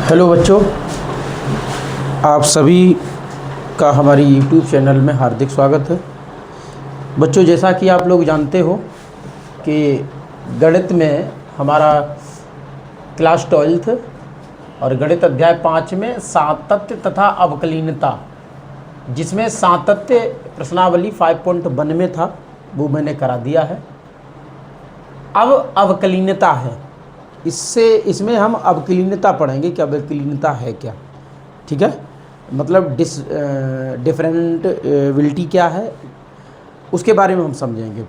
Hello बच्चों, आप सभी का हमारी YouTube चैनल में हार्दिक स्वागत है। बच्चों, जैसा कि आप लोग जानते हो कि गणित में हमारा क्लास 12 और गणित अध्याय 5 में सातत्य तथा अवकलनीयता, जिसमें सातत्य प्रश्नावली 5.1 में था, वो मैंने करा दिया है। अब अवकलनीयता है, इसमें हम अवकलनीयता पढ़ेंगे कि अवकलनीयता है क्या। ठीक है, मतलब डिफरेंटबिलिटी क्या है, उसके बारे में हम समझेंगे।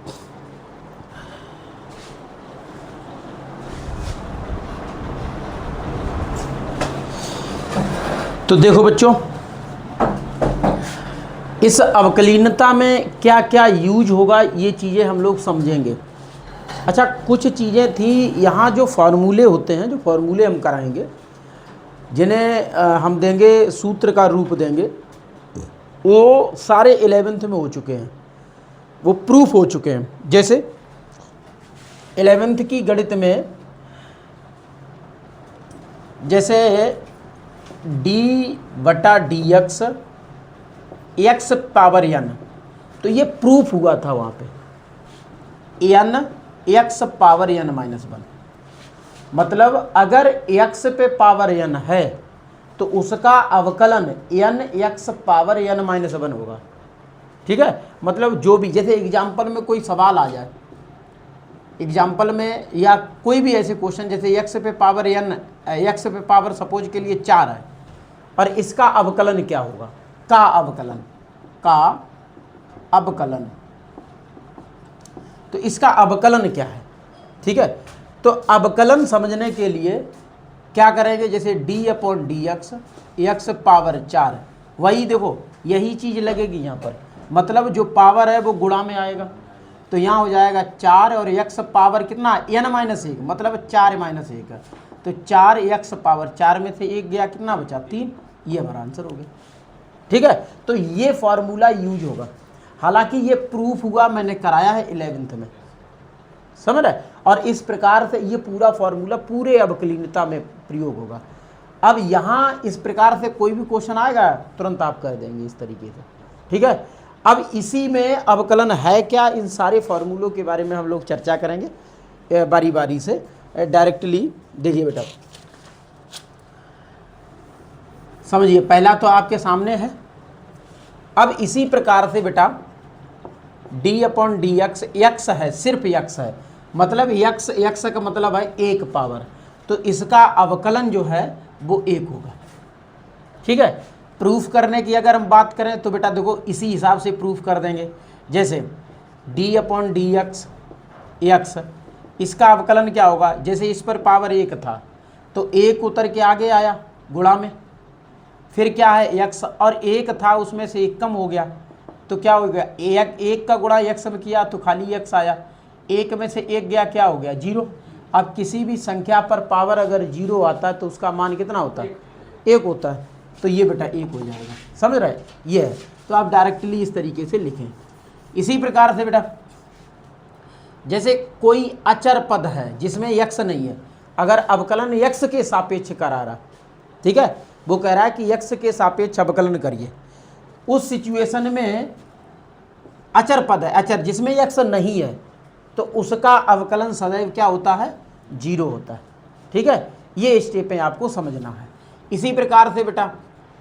तो देखो बच्चों, इस अवकलनीयता में क्या क्या यूज होगा, ये चीज़ें हम लोग समझेंगे। अच्छा, कुछ चीज़ें थी यहाँ, जो फार्मूले होते हैं, जो फार्मूले हम कराएंगे, जिन्हें हम देंगे, सूत्र का रूप देंगे, वो सारे 11th में हो चुके हैं, वो प्रूफ हो चुके हैं। जैसे 11th की गणित में जैसे d/dx x पावर n, तो ये प्रूफ हुआ था वहाँ पे, n x पावर n -1। मतलब अगर x पे पावर n है तो उसका अवकलन n x पावर n -1 होगा। ठीक है, मतलब जो भी, जैसे एग्जाम्पल में कोई सवाल आ जाए, एग्जाम्पल में या कोई भी ऐसे क्वेश्चन, जैसे x पे पावर n, x पे पावर सपोज के लिए 4 है, और इसका अवकलन क्या होगा, का अवकलन, तो इसका अवकलन क्या है। ठीक है, तो अवकलन समझने के लिए क्या करेंगे, जैसे d/dx x पावर 4, वही देखो, यही चीज़ लगेगी यहाँ पर, मतलब जो पावर है वो गुणा में आएगा, तो यहाँ हो जाएगा 4 और x पावर कितना, n-1, मतलब 4-1 है, तो 4x पावर 4 में से 1 गया, कितना बचा, 3। ये हमारा आंसर हो गया। ठीक है, तो ये फॉर्मूला यूज होगा। हालांकि ये प्रूफ हुआ, मैंने कराया है 11th में, समझ रहे। और इस प्रकार से ये पूरा फॉर्मूला पूरे अवकलनीयता में प्रयोग होगा। अब यहाँ इस प्रकार से कोई भी क्वेश्चन आएगा, तुरंत आप कर देंगे इस तरीके से। ठीक है, अब इसी में अवकलन है क्या, इन सारे फॉर्मूलों के बारे में हम लोग चर्चा करेंगे बारी बारी से। डायरेक्टली देखिए बेटा, समझिए, पहला तो आपके सामने है। अब इसी प्रकार से बेटा d/dx x है, सिर्फ x है, मतलब x का मतलब है 1 पावर, तो इसका अवकलन जो है वो 1 होगा। ठीक है, प्रूफ करने की अगर हम बात करें तो बेटा देखो, इसी हिसाब से प्रूफ कर देंगे। जैसे d/dx x, इसका अवकलन क्या होगा, जैसे इस पर पावर 1 था तो 1 उतर के आगे आया गुणा में, फिर क्या है x, और 1 था उसमें से 1 कम हो गया, तो क्या हो गया, 1 का गुणा x में किया तो खाली x आया, 1 में से 1 गया, क्या हो गया, 0। अब किसी भी संख्या पर पावर अगर 0 आता है तो उसका मान कितना होता है, 1 होता है, तो ये बेटा 1 हो जाएगा। समझ रहे, ये है। तो आप डायरेक्टली इस तरीके से लिखें। इसी प्रकार से बेटा, जैसे कोई अचर पद है जिसमें x नहीं है, अगर अवकलन x के सापेक्ष करा रहा, ठीक है, वो कह रहा है कि x के सापेक्ष अवकलन करिए, उस सिचुएशन में अचर पद है, अचर जिसमें x नहीं है, तो उसका अवकलन सदैव क्या होता है, 0 होता है। ठीक है, ये स्टेपें आपको समझना है। इसी प्रकार से बेटा,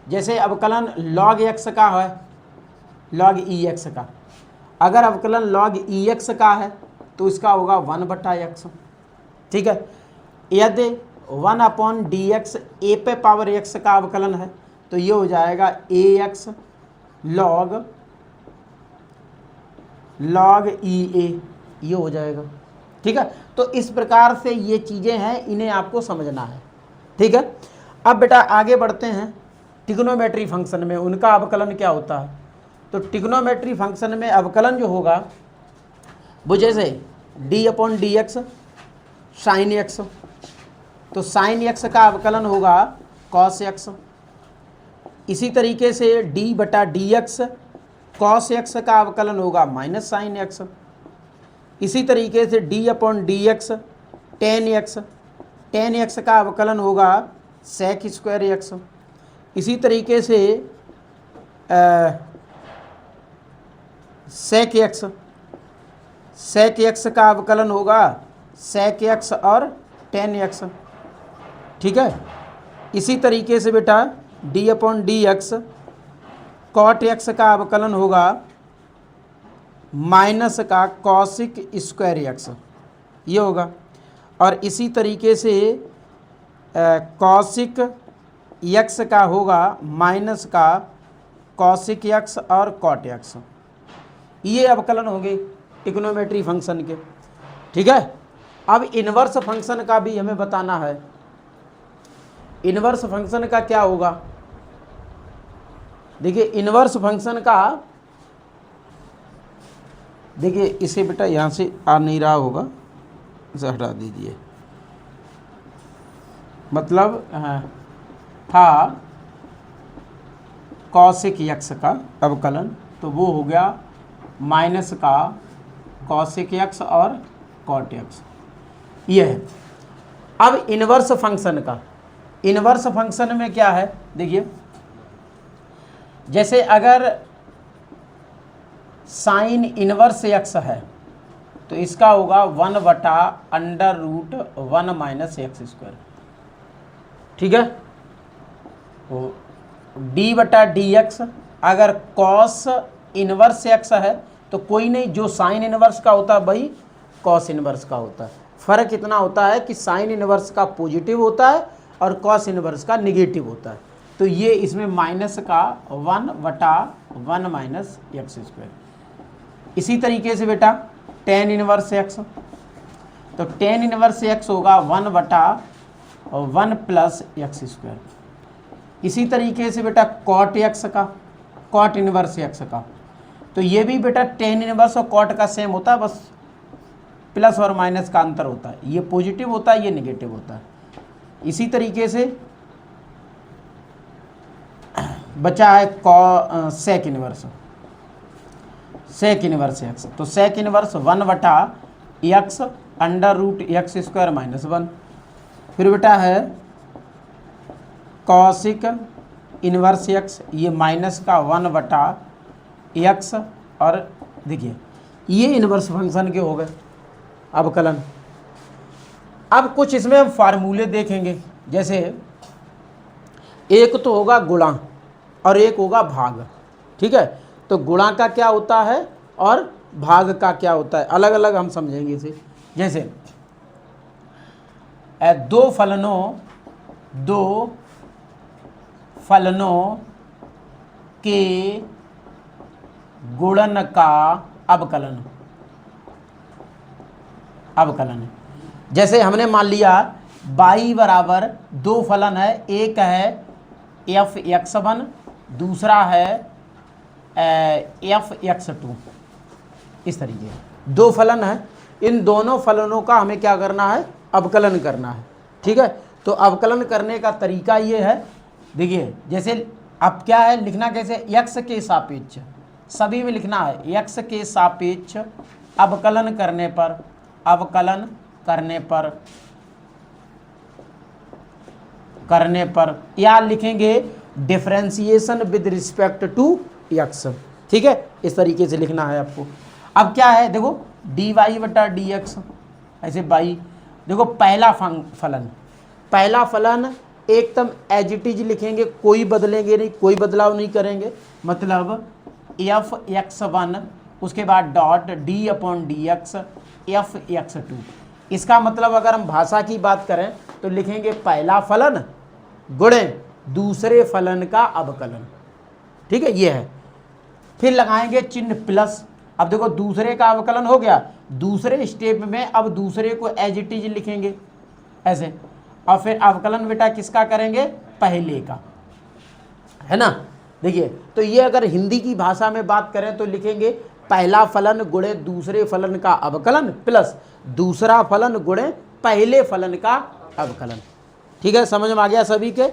जैसे अवकलन log x का है, log ex का, अगर अवकलन log ex का है तो इसका होगा 1/x। ठीक है, यदि 1/dx a पे पावर x का अवकलन है तो ये हो जाएगा ax log ea, ये हो जाएगा। ठीक है, तो इस प्रकार से ये चीज़ें हैं, इन्हें आपको समझना है। ठीक है, अब बेटा आगे बढ़ते हैं। ट्रिग्नोमेट्री फंक्शन में उनका अवकलन क्या होता है, तो ट्रिग्नोमेट्री फंक्शन में अवकलन जो होगा वो जैसे d/dx sin x, तो sin x का अवकलन होगा cos x। इसी तरीके से d/dx cos x का अवकलन होगा -sin x। इसी तरीके से d/dx tan x का अवकलन होगा सेक स्क्वायर एक्स। इसी तरीके से सेक एक्स का अवकलन होगा सेक एक्स और टेन एक्स। ठीक है। इसी तरीके से बेटा d upon d x cot x का अवकलन होगा माइनस का कॉसिक स्क्वायर एक्स, ये होगा। और इसी तरीके से कॉसिक एक्स का होगा माइनस का कॉसिक एक्स और कॉट एक्स। ये अवकलन होंगे ट्रिग्नोमेट्री फंक्शन के। ठीक है। अब इन्वर्स फंक्शन का भी हमें बताना है। इन्वर्स फंक्शन का क्या होगा? देखिए इन्वर्स फंक्शन का, देखिए इसे बेटा यहाँ से आ नहीं रहा होगा, इसे हटा दीजिए। मतलब था कॉसिक एक्स का अवकलन, तो वो हो गया माइनस का कॉसिक एक्स और कॉट एक्स, ये है। अब इन्वर्स फंक्शन का, इन्वर्स फंक्शन में क्या है? देखिए जैसे अगर साइन इन्वर्स एक्स है तो इसका होगा 1/√1 माइनस एक्स स्क्वायर। ठीक है। तो d/dx अगर कॉस इन्वर्स एक्स है तो कोई नहीं, जो साइन इन्वर्स का होता है वही कॉस इन्वर्स का होता है। फ़र्क इतना होता है कि साइन इन्वर्स का पॉजिटिव होता है और कॉस इन्वर्स का निगेटिव होता है। तो ये इसमें माइनस का 1/1 माइनस एक्स स्क्वायर। इसी तरीके से बेटा टेन इन्वर्स एक्स, तो टेन इन्वर्स एक्स होगा 1/1 प्लस एक्स स्क्वायर। इसी तरीके से बेटा कॉट एक्स का, कॉट इन्वर्स एक्स का, तो ये भी बेटा टेन इन्वर्स और कॉट का सेम होता है, बस प्लस और माइनस का अंतर होता है। ये पॉजिटिव होता है, ये नेगेटिव होता है। इसी तरीके से बचा है sec inverse, sec inverse X, तो sec inverse 1/x √x square minus 1। फिर बेटा है कॉसिक इन्वर्स एक्स, ये माइनस का 1/x, और देखिए ये इन्वर्स फंक्शन के हो गए अवकलन। अब कुछ इसमें हम फार्मूले देखेंगे, जैसे एक तो होगा गुणा और एक होगा भाग। ठीक है। तो गुणा का क्या होता है और भाग का क्या होता है, अलग अलग हम समझेंगे इसे। जैसे दो फलनों के गुणन का अवकलन, अवकलन। जैसे हमने मान लिया y बराबर दो फलन है, एक है f(x1), दूसरा है f(x2), इस तरीके दो फलन है। इन दोनों फलनों का हमें क्या करना है? अवकलन करना है। ठीक है। तो अवकलन करने का तरीका ये है, देखिए जैसे अब क्या है लिखना, कैसे x के सापेक्ष, सभी में लिखना है x के सापेक्ष अवकलन करने पर, अवकलन करने पर या लिखेंगे differentiation with respect to x। ठीक है। इस तरीके से लिखना है आपको। अब क्या है देखो dy/dx, ऐसे y, देखो पहला फलन, पहला फलन एकदम एज इट इज लिखेंगे, कोई बदलेंगे नहीं, कोई बदलाव नहीं करेंगे। मतलब f(x1), उसके बाद डॉट d/dx f(x2). इसका मतलब अगर हम भाषा की बात करें तो लिखेंगे पहला फलन गुणे दूसरे फलन का अवकलन। ठीक है, ये है। फिर लगाएंगे चिन्ह प्लस। अब देखो दूसरे का अवकलन हो गया, दूसरे स्टेप में अब दूसरे को एज इट इज लिखेंगे ऐसे, और फिर अवकलन बेटा किसका करेंगे? पहले का, है ना। देखिए तो ये अगर हिंदी की भाषा में बात करें तो लिखेंगे पहला फलन गुणे दूसरे फलन का अवकलन प्लस दूसरा फलन गुणे पहले फलन का अवकलन। ठीक है, समझ में आ गया सभी के?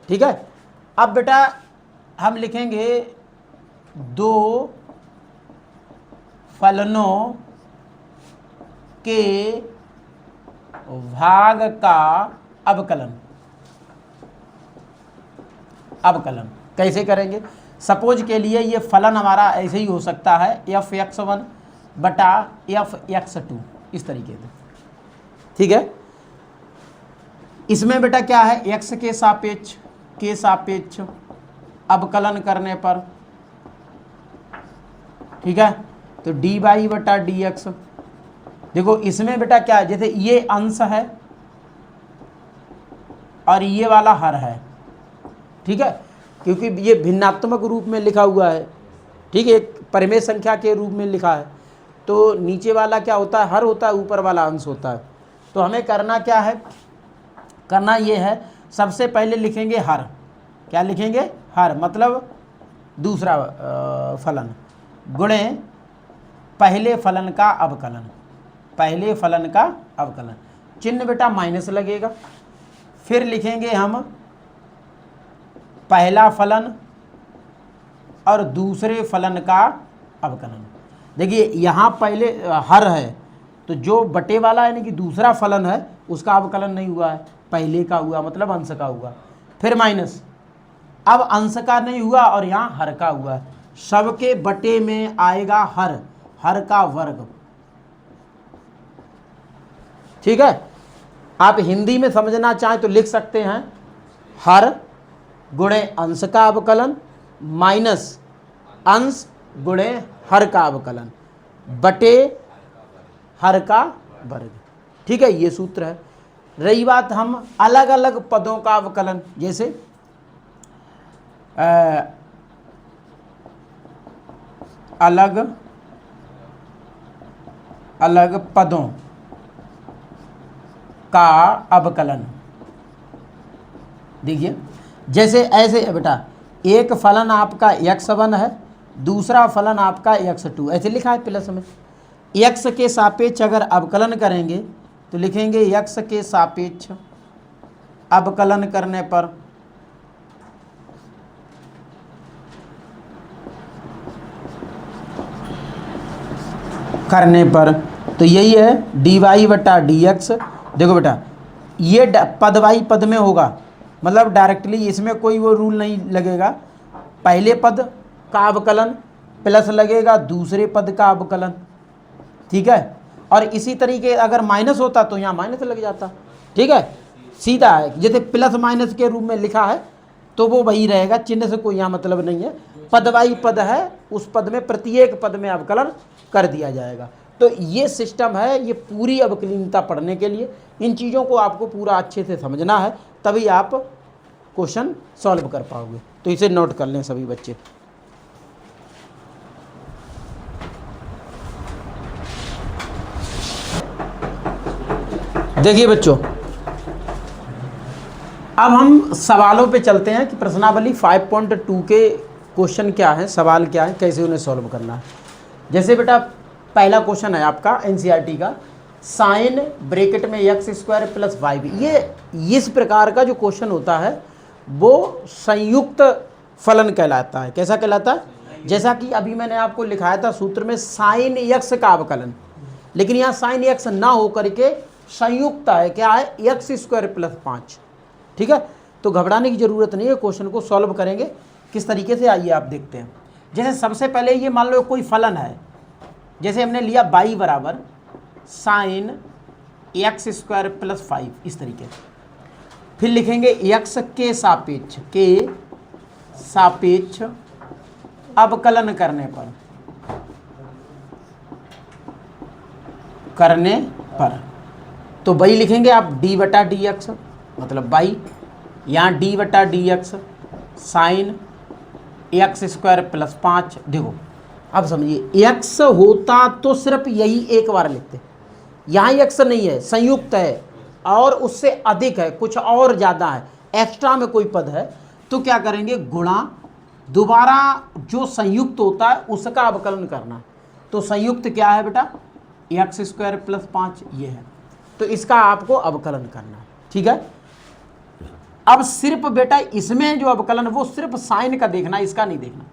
ठीक है। अब बेटा हम लिखेंगे दो फलनों के भाग का अवकलन, अवकलन। कैसे करेंगे? सपोज के लिए ये फलन हमारा ऐसे ही हो सकता है f(x1) बटा f(x2) इस तरीके से, ठीक है। इसमें बेटा क्या है, x के सापेक्ष अवकलन करने पर, ठीक है, तो dy बटा dx। देखो इसमें बेटा क्या है, जैसे ये अंश है और ये वाला हर है, ठीक है, क्योंकि ये भिन्नात्मक रूप में लिखा हुआ है, ठीक है, एक परिमेय संख्या के रूप में लिखा है, तो नीचे वाला क्या होता है, हर होता है, ऊपर वाला अंश होता है। तो हमें करना क्या है, करना ये है, सबसे पहले लिखेंगे हर, क्या लिखेंगे, हर, मतलब दूसरा फलन गुणे पहले फलन का अवकलन, पहले फलन का अवकलन, चिन्ह बेटा माइनस लगेगा, फिर लिखेंगे हम पहला फलन और दूसरे फलन का अवकलन। देखिए यहाँ पहले हर है, तो जो बटे वाला यानी कि दूसरा फलन है उसका अवकलन नहीं हुआ है, पहले का हुआ, मतलब अंश का हुआ, फिर माइनस, अब अंश का नहीं हुआ और यहाँ हर का हुआ, सबके बटे में आएगा हर, हर का वर्ग, ठीक है। आप हिंदी में समझना चाहें तो लिख सकते हैं हर गुणे अंश का अवकलन माइनस अंश गुणे हर का अवकलन बटे हर का वर्ग, ठीक है, ये सूत्र है। रही बात हम अलग अलग पदों का अवकलन, जैसे अलग अलग पदों का अवकलन, देखिए जैसे ऐसे है बेटा, एक फलन आपका x1 है, दूसरा फलन आपका x2, ऐसे लिखा है प्लस में। x के सापेक्ष अगर अवकलन करेंगे तो लिखेंगे x के सापेक्ष अवकलन करने पर तो यही है dy बटा dx। देखो बेटा ये पद वाई पद में होगा, मतलब डायरेक्टली इसमें कोई वो रूल नहीं लगेगा, पहले पद का अवकलन प्लस लगेगा दूसरे पद का अवकलन, ठीक है। और इसी तरीके अगर माइनस होता तो यहाँ माइनस लग जाता, ठीक है, सीधा है, जैसे प्लस माइनस के रूप में लिखा है तो वो वही रहेगा, चिन्ह से कोई यहाँ मतलब नहीं है, पद वाई पद है, उस पद में प्रत्येक पद में अवकलन कर दिया जाएगा। तो ये सिस्टम है, ये पूरी अवकलनीयता पढ़ने के लिए इन चीज़ों को आपको पूरा अच्छे से समझना है, तभी आप क्वेश्चन सॉल्व कर पाओगे। तो इसे नोट कर लें सभी बच्चे। देखिए बच्चों, अब हम सवालों पे चलते हैं कि प्रश्नावली 5.2 के क्वेश्चन क्या है, सवाल क्या है, कैसे उन्हें सॉल्व करना है। जैसे बेटा पहला क्वेश्चन है आपका एनसीईआरटी का, साइन ब्रैकेट में x² प्लस 5, ये इस प्रकार का जो क्वेश्चन होता है वो संयुक्त फलन कहलाता है। कैसा कहलाता है? जैसा कि अभी मैंने आपको लिखाया था सूत्र में साइन x का अवकलन, लेकिन यहाँ साइन x ना हो करके संयुक्त है, क्या है, x² प्लस 5, ठीक है। तो घबराने की जरूरत नहीं है, क्वेश्चन को सॉल्व करेंगे किस तरीके से, आइए आप देखते हैं। जैसे सबसे पहले ये मान लो कोई फलन है, जैसे हमने लिया y बराबर साइन x² प्लस 5, इस तरीके से, फिर लिखेंगे x के सापेक्ष अवकलन करने पर तो y लिखेंगे आप d बटा dx, मतलब y, यहाँ d बटा dx साइन x² प्लस 5। देखो अब समझिए, x होता तो सिर्फ यही एक बार लिखते, यहाँ x नहीं है, संयुक्त है और उससे अधिक है, कुछ और ज़्यादा है, एक्स्ट्रा में कोई पद है, तो क्या करेंगे, गुणा दोबारा जो संयुक्त होता है उसका अवकलन करना। तो संयुक्त क्या है बेटा, x² प्लस 5 ये है, तो इसका आपको अवकलन करना है, ठीक है। अब सिर्फ बेटा इसमें जो अवकलन वो सिर्फ साइन का देखना है, इसका नहीं देखना।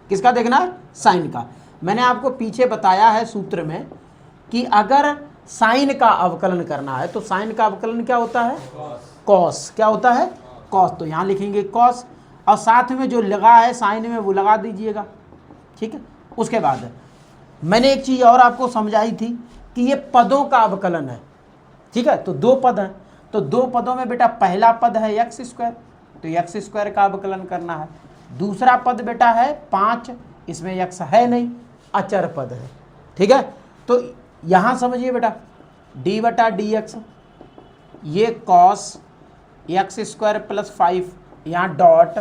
किसका देखना है? साइन का। मैंने आपको पीछे बताया है सूत्र में कि अगर साइन का अवकलन करना है तो साइन का अवकलन क्या होता है, कॉस। क्या होता है? कॉस। तो यहाँ लिखेंगे कॉस, और साथ में जो लगा है साइन में वो लगा दीजिएगा, ठीक है। उसके बाद मैंने एक चीज़ और आपको समझाई थी कि ये पदों का अवकलन है, ठीक है। तो दो पद हैं, तो दो पदों में बेटा पहला पद है एक्स स्क्वायर, तो एक्स स्क्वायर का अवकलन करना है। दूसरा पद बेटा है 5, इसमें एक्स है नहीं, अचर पद है, ठीक है। तो यहाँ समझिए बेटा डी बटा डी एक्स, ये कॉस एक्स स्क्वायर प्लस 5, यहाँ डॉट,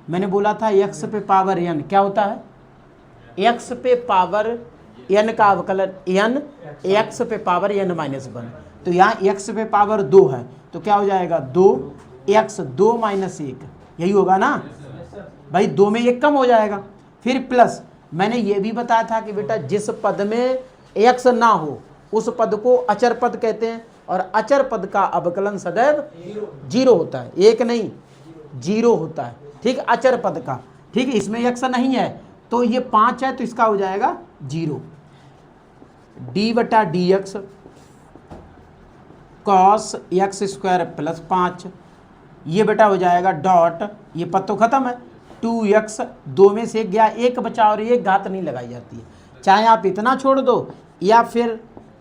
मैंने बोला था एक्स पे पावर एन क्या होता है, एक्स पे पावर एन का अवकलन एन एक्स पे पावर एन माइनस 1, तो यहाँ एक्स पे पावर 2 है, तो क्या हो जाएगा 2x 2 माइनस 1, यही होगा ना भाई, 2 में 1 कम हो जाएगा। फिर प्लस मैंने ये भी बताया था कि बेटा जिस पद में x ना हो उस पद को अचर पद कहते हैं, और अचर पद का अवकलन सदैव 0 होता है, 1 नहीं 0 होता है, ठीक, अचर पद का, ठीक है। इसमें x नहीं है तो ये 5 है, तो इसका हो जाएगा 0। डी बटा d x cos x square plus 5, ये बेटा हो जाएगा डॉट, ये पद तो खत्म है, 2x, 2 में से गया 1 बचा, और ये घात नहीं लगाई जाती है, चाहे आप इतना छोड़ दो या फिर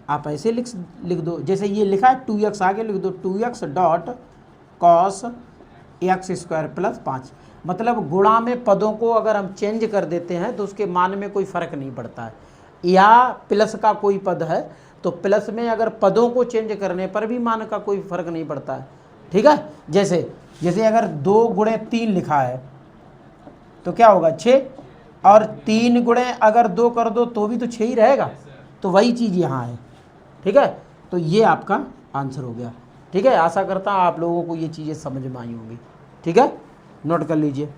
आप ऐसे लिख दो, जैसे ये लिखा है 2x आगे लिख दो, 2x dot cos x square plus 5। मतलब गुणा में पदों को अगर हम चेंज कर देते हैं तो उसके मान में कोई फ़र्क नहीं पड़ता है, या प्लस का कोई पद है तो प्लस में अगर पदों को चेंज करने पर भी मान का कोई फ़र्क नहीं पड़ता है, ठीक है। जैसे अगर 2 गुणे 3 लिखा है तो क्या होगा 6, और 3 गुणे अगर 2 कर दो तो भी तो 6 ही रहेगा, तो वही चीज़ यहाँ है, ठीक है। तो ये आपका आंसर हो गया, ठीक है। आशा करता हूँ आप लोगों को ये चीज़ें समझ में आई होंगी, ठीक है, नोट कर लीजिए।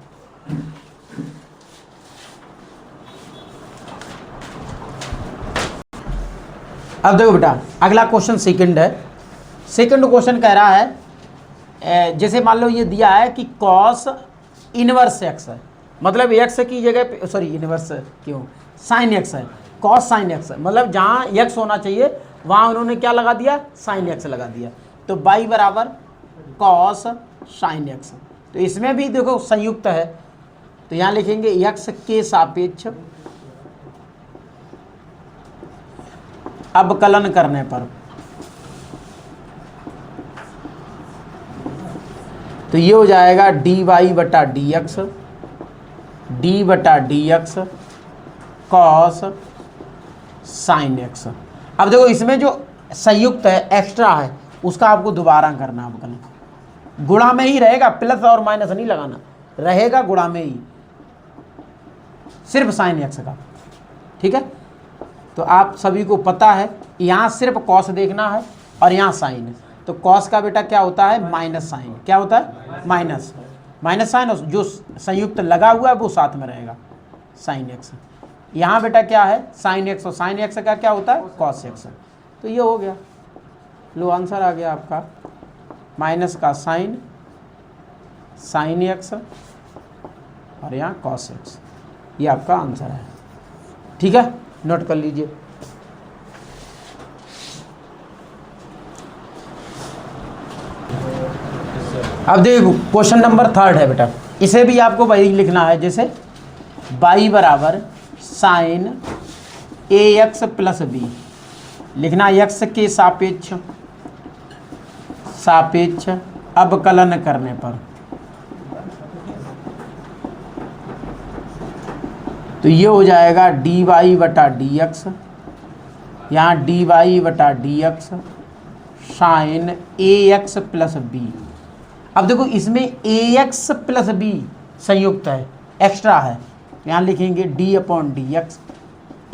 अब देखो बेटा अगला क्वेश्चन सेकंड है। सेकंड क्वेश्चन कह रहा है जैसे मान लो ये दिया है कि कॉस इनवर्स एक्स है, मतलब एक्स की जगह पे, सॉरी इनवर्स क्यों, साइन एक्स है, कॉस साइन एक्स है, मतलब जहाँ एक्स होना चाहिए वहाँ उन्होंने क्या लगा दिया, साइन एक्स लगा दिया, तो बाई बराबर कॉस साइन एक्स। तो इसमें भी देखो संयुक्त है, तो यहाँ लिखेंगे एक्स के सापेक्ष अवकलन करने पर, तो ये हो जाएगा डी वाई बटा डी एक्स, डी बटा d x cos sine x. अब देखो इसमें जो संयुक्त है एक्स्ट्रा है उसका आपको दोबारा करना अवकलन, गुणा में ही रहेगा, प्लस और माइनस नहीं लगाना, रहेगा गुणा में ही, सिर्फ साइन एक्स का, ठीक है। तो आप सभी को पता है यहाँ सिर्फ कॉस देखना है और यहाँ साइन, तो कॉस का बेटा क्या होता है माइनस साइन, क्या होता है माइनस साइन, और जो संयुक्त लगा हुआ है वो साथ में रहेगा साइन एक्स। यहाँ बेटा क्या है साइन एक्स, और साइन एक्स का क्या होता है कॉस एक्स, तो ये हो गया, लो आंसर आ गया आपका, माइनस का साइन, साइन एक्स और यहाँ कॉस एक्स, ये आपका आंसर है, ठीक है, नोट कर लीजिए। अब देखो क्वेश्चन नंबर 3 है बेटा, इसे भी आपको वही लिखना है, जैसे बाई बराबर साइन ए एक्स प्लस बी लिखना, एक्स के सापेक्ष अवकलन करने पर, तो ये हो जाएगा डी वाई बटा डी एक्स, यहाँ डी वाई बटा डी एक्स साइन ए एक्स प्लस बी। अब देखो इसमें ए एक्स प्लस बी संयुक्त है, एक्स्ट्रा है, यहाँ लिखेंगे डी अपॉन डी एक्स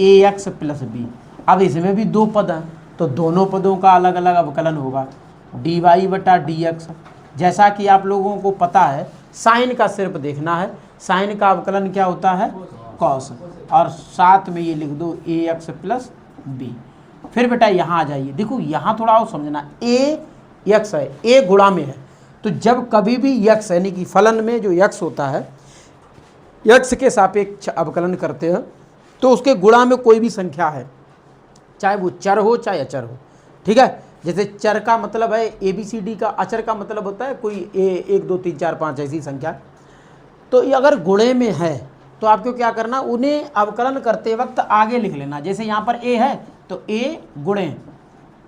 ए एक्स प्लस बी। अब इसमें भी 2 पद हैं तो दोनों पदों का अलग अलग अवकलन होगा, डी वाई बटा डी एक्स, जैसा कि आप लोगों को पता है साइन का सिर्फ देखना है, साइन का अवकलन क्या होता है कॉस, और साथ में ये लिख दो ए एक्स प्लस बी। फिर बेटा यहाँ आ जाइए, देखो यहाँ थोड़ा और समझना, ए एक्स है, ए गुणा में है, तो जब कभी भी एक्स यानी कि फलन में जो एक्स होता है एक्स के सापेक्ष अवकलन करते हैं तो उसके गुणा में कोई भी संख्या है, चाहे वो चर हो चाहे अचर हो, ठीक है। जैसे चर का मतलब है ABCD का, अचर का मतलब होता है कोई 1 2 3 4 5 ऐसी संख्या, तो ये अगर गुणे में है तो आपको क्या करना, उन्हें अवकलन करते वक्त आगे लिख लेना। जैसे यहाँ पर a है तो a गुणे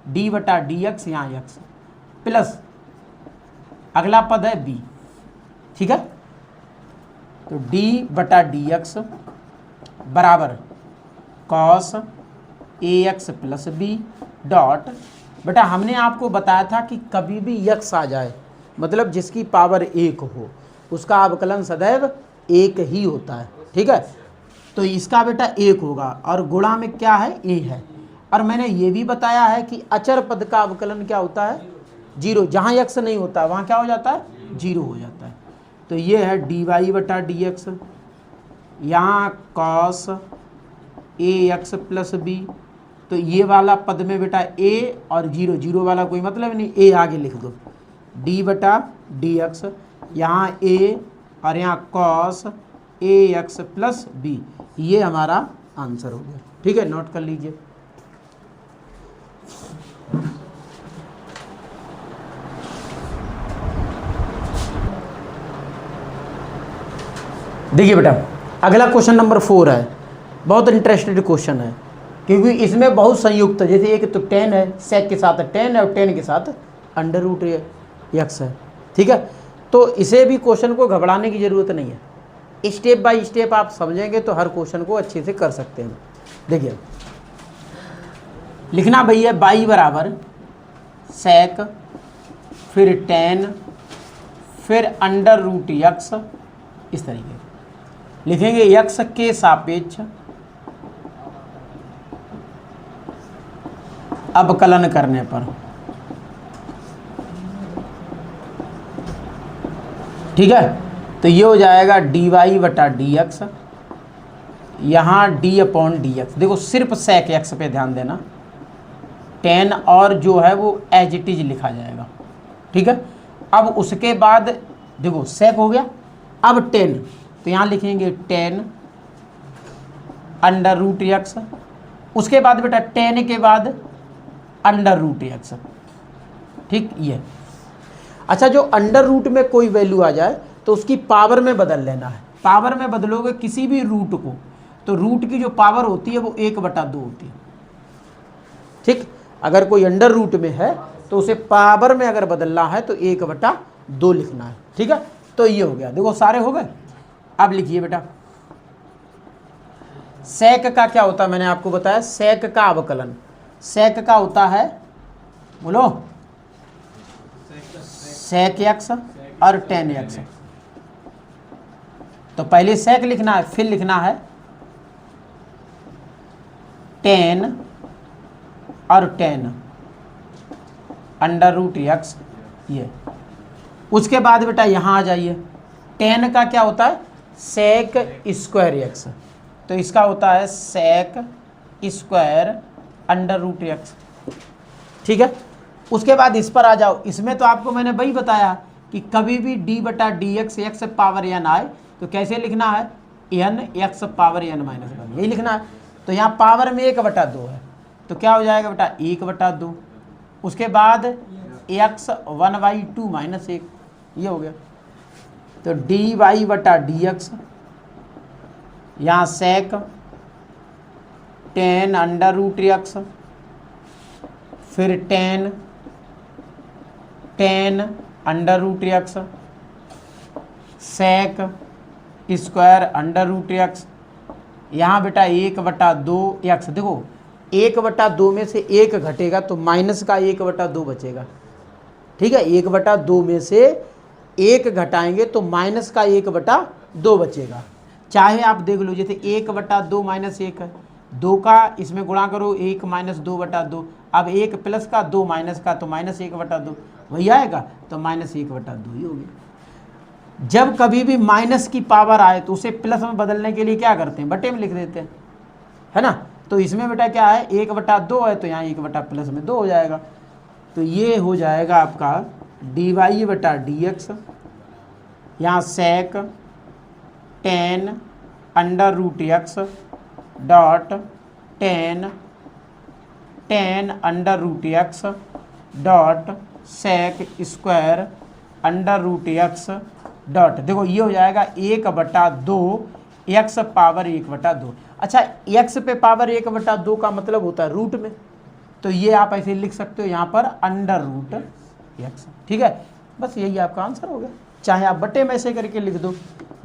d बटा डी एक्स, यहाँ x प्लस अगला पद है b, ठीक है। तो d बटा डी एक्स बराबर cos ax plus b dot, बेटा हमने आपको बताया था कि कभी भी x आ जाए मतलब जिसकी पावर 1 हो उसका अवकलन सदैव 1 ही होता है, ठीक है। तो इसका बेटा 1 होगा और गुणा में क्या है, a है। और मैंने ये भी बताया है कि अचर पद का अवकलन क्या होता है, 0। जहाँ x नहीं होता वहाँ क्या हो जाता है, 0 हो जाता है। तो ये है डी वाई बटा डी एक्स, यहाँ cos a x plus B. तो ये वाला पद में बेटा a और 0, 0 वाला कोई मतलब नहीं, a आगे लिख दो, d बटा डी एक्स, यहाँ a और यहाँ cos a x plus B. ये हमारा आंसर हो गया, ठीक है, नोट कर लीजिए। देखिए बेटा अगला क्वेश्चन नंबर 4 है, बहुत इंटरेस्टेड क्वेश्चन है क्योंकि इसमें बहुत संयुक्त है। जैसे एक तो 10 है, सेक के साथ 10 है और 10 के साथ अंडर रूट एक्स है, ठीक है। तो इसे भी क्वेश्चन को घबराने की ज़रूरत नहीं है, स्टेप बाय स्टेप आप समझेंगे तो हर क्वेश्चन को अच्छे से कर सकते हैं। देखिए लिखना भैया बाई बराबर सेक फिर 10 फिर अंडर रूट एक्स, इस तरीके लिखेंगे। एक्स के सापेक्ष अवकलन करने पर, ठीक है। तो ये हो जाएगा डी वाई बटा डी एक्स, यहाँ डी अपॉन डी एक्स। देखो सिर्फ सेक एक्स पे ध्यान देना, 10 और जो है वो एज इट इज लिखा जाएगा, ठीक है। अब उसके बाद देखो सेक हो गया, अब 10 तो यहाँ लिखेंगे 10 अंडर रूट एक्स, उसके बाद बेटा 10 के बाद अंडर रूट एक्स, ठीक। ये अच्छा, जो अंडर रूट में कोई वैल्यू आ जाए तो उसकी पावर में बदल लेना है। पावर में बदलोगे किसी भी रूट को तो रूट की जो पावर होती है वो 1/2 होती है, ठीक। अगर कोई अंडर रूट में है तो उसे पावर में अगर बदलना है तो 1/2 लिखना है, ठीक है। तो ये हो गया, देखो सारे हो गए। अब लिखिए बेटा सेक का क्या होता है, मैंने आपको बताया सेक का अवकलन, सेक का होता है, बोलो, सेक एक्स और 10 एक्स। तो पहले सेक लिखना है, फिर लिखना है 10 और 10 अंडर रूट एक्स, ये। उसके बाद बेटा यहाँ आ जाइए, 10 का क्या होता है, सेक स्क्वायर एक्स, तो इसका होता है sec square under root x, ठीक है। उसके बाद इस पर आ जाओ, इसमें तो आपको मैंने वही बताया कि कभी भी d बटा d x x power n आए तो कैसे लिखना है, n x power n minus 1, यही लिखना है। तो यहाँ पावर में 1/2 है तो क्या हो जाएगा बेटा 1/2। उसके बाद x 1/2 माइनस 1, ये हो गया। तो डी वाई बटा डी एक्स, यहाँ सेक 10 अंडर रूट एक्स, फिर 10 under root x, sec square under root x, यहाँ बेटा 1/2 एक्स। देखो 1/2 में से 1 घटेगा तो माइनस का 1/2 बचेगा, ठीक है। 1/2 में से 1 घटाएंगे तो माइनस का 1/2 बचेगा। चाहे आप देख लो, जैसे 1/2 माइनस 1 है, 2 का इसमें गुणा करो 1 माइनस 2/2, अब 1 प्लस का 2 माइनस का तो माइनस 1/2 वही आएगा, तो माइनस 1/2 ही होगी। जब कभी भी माइनस की पावर आए तो उसे प्लस में बदलने के लिए क्या करते हैं, बटे में लिख देते हैं, है ना। तो इसमें बेटा क्या है 1/2 है तो यहाँ 1/+2 हो जाएगा। तो ये हो जाएगा आपका डी वाई बटा डी एक्स, यहाँ sec 10 under root x dot 10 under root x dot sec square under root x dot, देखो ये हो जाएगा 1/2 x पावर 1/2। अच्छा, x पे पावर 1/2 का मतलब होता है रूट में, तो ये आप ऐसे लिख सकते हो यहाँ पर √x। ठीक है, बस यही आपका आंसर हो गया। चाहे आप बटे में से करके लिख दो,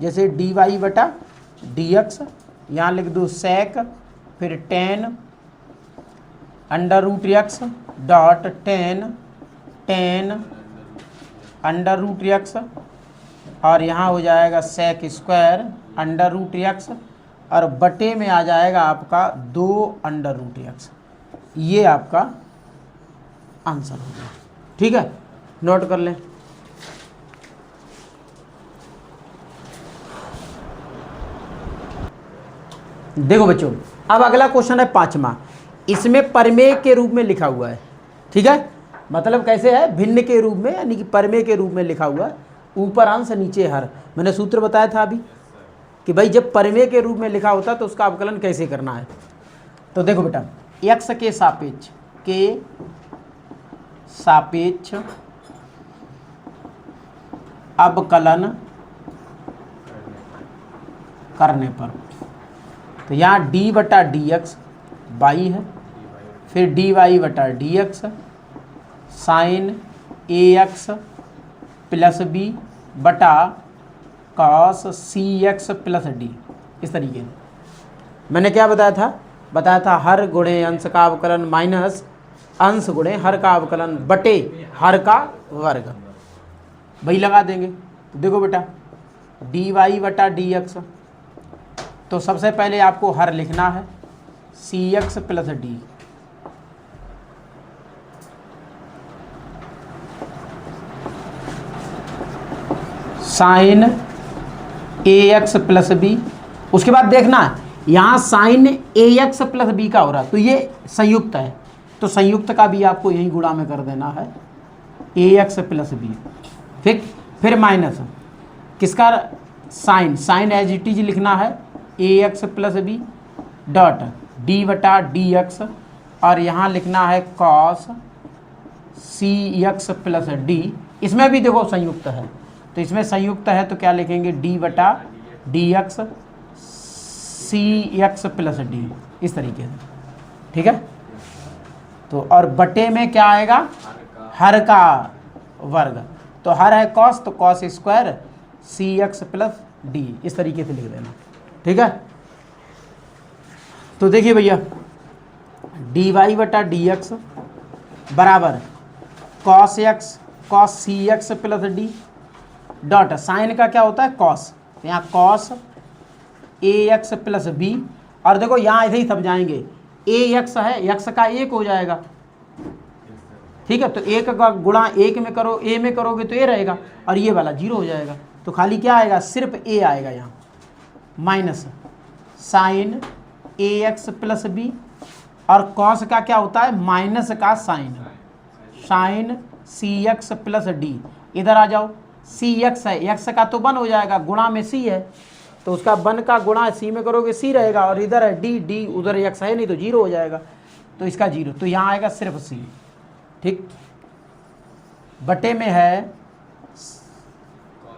जैसे dy/dx, यहाँ लिख दो sec, फिर tan √x dot tan √x, और यहाँ हो जाएगा sec स्क्वायर √x, और बटे में आ जाएगा आपका 2 √x। ये आपका आंसर हो गया। ठीक है, नोट कर लें। देखो बच्चों, अब अगला क्वेश्चन है 5वां। इसमें परमेय के रूप में लिखा हुआ है। ठीक है, मतलब कैसे है, भिन्न के रूप में, यानी कि परमेय के रूप में लिखा हुआ है, ऊपर अंश नीचे हर। मैंने सूत्र बताया था अभी कि भाई जब परमेय के रूप में लिखा होता है तो उसका अवकलन कैसे करना है। तो देखो बेटा, x के सापेक्ष अवकलन करने पर, तो यहाँ d/dx y है, फिर dy/dx sine ax plus b बटा cos cx प्लस d। इस तरीके से मैंने क्या बताया था हर गुणे अंश का अवकलन माइनस अंश गुणे हर का अवकलन बटे हर का वर्ग, वही लगा देंगे। तो देखो बेटा, dy/dx, तो सबसे पहले आपको हर लिखना है cx plus d, sine ax plus b। उसके बाद देखना यहाँ साइन ax प्लस b का हो रहा है, तो ये संयुक्त है, तो संयुक्त का भी आपको यही गुणा में कर देना है ax प्लस b। फिर माइनस किसका, साइन एज इट इज लिखना है ax plus b dot d/dx, और यहाँ लिखना है cos cx प्लस d। इसमें भी देखो संयुक्त है, तो इसमें संयुक्त है तो क्या लिखेंगे d/dx cx प्लस d, इस तरीके से। ठीक है, तो और बटे में क्या आएगा, हर का वर्ग, तो हर है cos, तो cos square cx plus d, इस तरीके से लिख देना। ठीक है, तो देखिए भैया, dy/dx बराबर cos cx plus d dot sine का क्या होता है cos, तो यहाँ cos ax प्लस b, और देखो यहाँ ऐसे ही सब जाएंगे, ax है, x का 1 हो जाएगा। ठीक है, तो 1 का गुणा 1 में करो, a में करोगे तो a रहेगा, और ये वाला 0 हो जाएगा, तो खाली क्या आएगा, सिर्फ a आएगा यहाँ, minus sine ax plus b, और cos का क्या होता है, माइनस का साइन cx प्लस d। इधर आ जाओ, cx है, x का तो 1 हो जाएगा, गुणा में c है, तो उसका 1 का गुणा c में करोगे c रहेगा, और इधर है d, उधर x है नहीं तो 0 हो जाएगा, तो इसका 0, तो यहाँ आएगा सिर्फ c। ठीक, बटे में है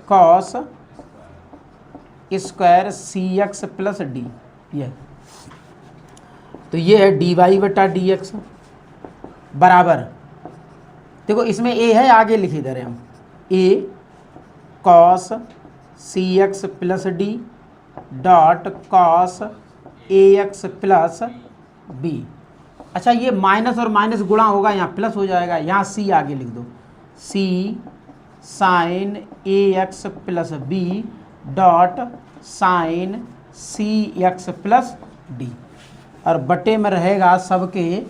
cos square cx plus d, ये तो ये है dy/dx बराबर, देखो इसमें a है, आगे लिख दे रहे हम a cos cx plus d dot cos ax plus b। अच्छा, ये माइनस और माइनस गुणा होगा, यहाँ प्लस हो जाएगा, यहाँ c आगे लिख दो, c sine ax plus b dot sine cx plus d, और बटे में रहेगा सबके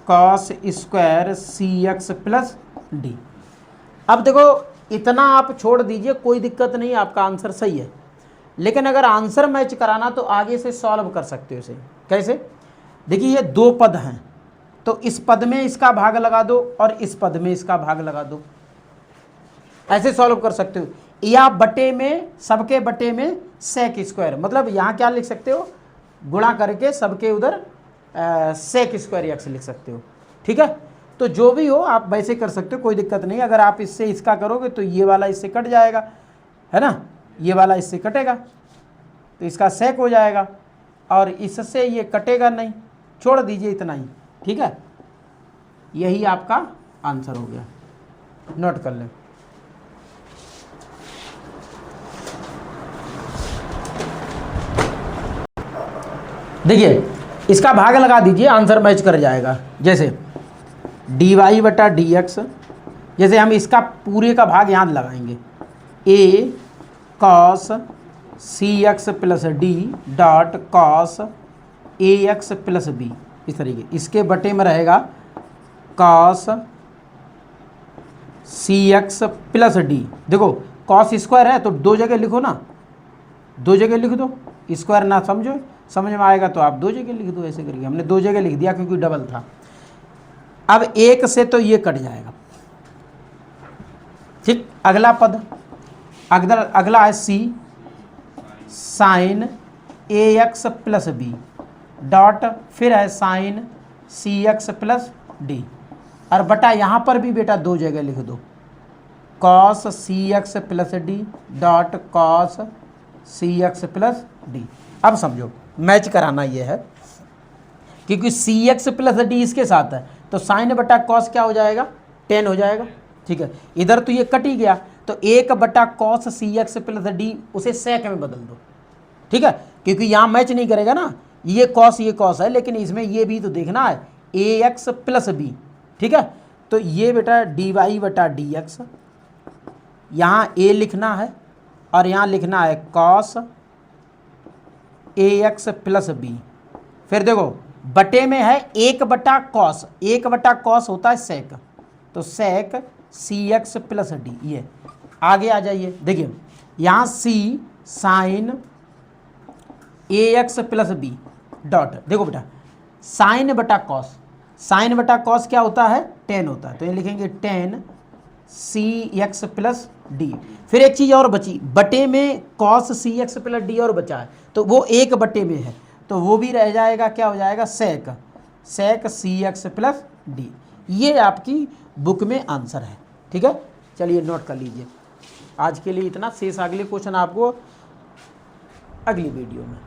cos square cx plus d। अब देखो इतना आप छोड़ दीजिए, कोई दिक्कत नहीं, आपका आंसर सही है, लेकिन अगर आंसर मैच कराना तो आगे से सॉल्व कर सकते हो इसे। कैसे, देखिए ये 2 पद हैं, तो इस पद में इसका भाग लगा दो और इस पद में इसका भाग लगा दो, ऐसे सॉल्व कर सकते हो, या बटे में, सबके बटे में सेक स्क्वायर, मतलब यहाँ क्या लिख सकते हो, गुणा करके सबके उधर सेक स्क्वायर एक्स लिख सकते हो। ठीक है, तो जो भी हो आप वैसे कर सकते हो, कोई दिक्कत नहीं। अगर आप इससे इसका करोगे तो ये वाला इससे कट जाएगा, है ना, ये वाला इससे कटेगा तो इसका सेक हो जाएगा, और इससे ये कटेगा नहीं, छोड़ दीजिए इतना ही, ठीक है। यही आपका आंसर हो गया, नोट कर लें। देखिए इसका भाग लगा दीजिए, आंसर मैच कर जाएगा। जैसे dy बटा डी एक्स, जैसे हम इसका पूरे का भाग यहाँ लगाएंगे, a cos c x plus D dot cos a x plus b, इस तरीके। इसके बटे में रहेगा कॉस सी एक्स प्लस डी। देखो कॉस स्क्वायर है तो दो जगह लिखो ना, दो जगह लिख दो, स्क्वायर ना समझो, समझ में आएगा तो आप दो जगह लिख दो। ऐसे करके हमने दो जगह लिख दिया क्योंकि डबल था। अब एक से तो ये कट जाएगा, ठीक। अगला पद, अगला है सी साइन ए एक्स प्लस बी डॉट, फिर है साइन सी एक्स प्लस डी, और बटा यहाँ पर भी बेटा दो जगह लिख दो, कॉस सी x plus D dot cos सी एक्स प्लस डी। अब समझो मैच कराना ये है, क्योंकि सी एक्स प्लस डी इसके साथ है तो साइन बटा कॉस क्या हो जाएगा, टेन हो जाएगा, ठीक है। इधर तो ये कट ही गया तो एक बटा कॉस सी एक्स प्लस डी उसे सेक में बदल दो, ठीक है, क्योंकि यहाँ मैच नहीं करेगा ना, ये कॉस है, लेकिन इसमें ये भी तो देखना है ए एक्स प्लस बी, ठीक है। तो ये बेटा डी वाई बटा डी एक्स, यहाँ ए लिखना है और यहाँ लिखना है cos a x plus B. फिर देखो बटे में है एक बटा कॉस होता है सेक, तो सेक सी एक्स प्लस डी। ये आगे आ जाइए, देखिए यहाँ सी साइन ए एक्स प्लस बी डॉट, देखो बेटा साइन बटा कॉस क्या होता है, टेन होता है, तो ये लिखेंगे टेन सी एक्स प्लस डी। फिर एक चीज़ और बची, बटे में कॉस सी एक्स प्लस डी और बचा है तो वो एक बटे में है, तो वो भी रह जाएगा, क्या हो जाएगा, सेक सी एक्स प्लस डी। ये आपकी बुक में आंसर है, ठीक है। चलिए नोट कर लीजिए। आज के लिए इतना, शेष अगले क्वेश्चन आपको अगली वीडियो में।